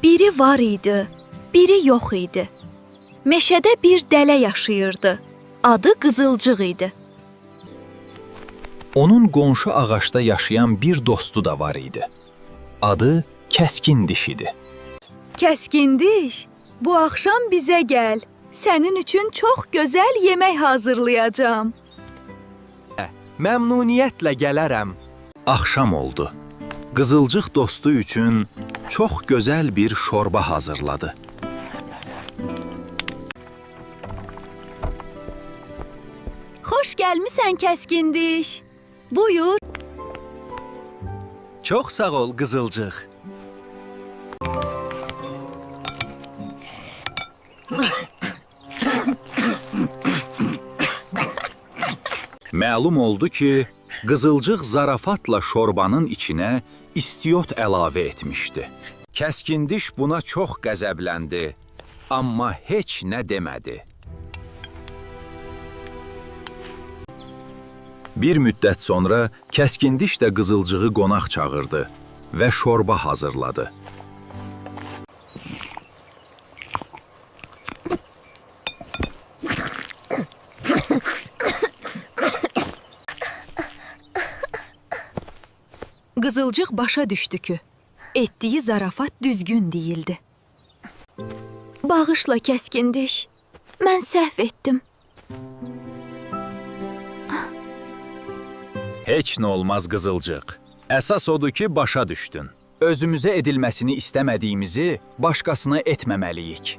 Biri var idi, biri yox idi. Meşədə bir dələ yaşayırdı. Adı Qızılcıq idi. Onun qonşu ağacda yaşayan bir dostu da var idi. Adı Kəskindiş idi. Kəskindiş, bu axşam bizə gəl. Sənin üçün çox gözəl yemək hazırlayacağam. Məmnuniyyətlə gələrəm. Axşam oldu. Qızılcıq dostu üçün çox gözəl bir şorba hazırladı. Xoş gəlmisən Kəskindiş. Buyur. Çox sağ ol Qızılcıq. Məlum oldu ki, Qızılcıq zarafatla şorbanın içinə istiyot əlavə etmişdi. Kəskindiş buna çox qəzəbləndi, amma heç nə demədi. Bir müddət sonra Kəskindiş də Qızılcığı qonaq çağırdı və şorba hazırladı. Qızılcıq başa düşdü ki, etdiyi zarafat düzgün deyildi. Bağışla Kəskindiş, mən səhv etdim. Heç nə olmaz Qızılcıq. Əsas odur ki, başa düşdün. Özümüzə edilməsini istəmədiyimizi başqasına etməməliyik.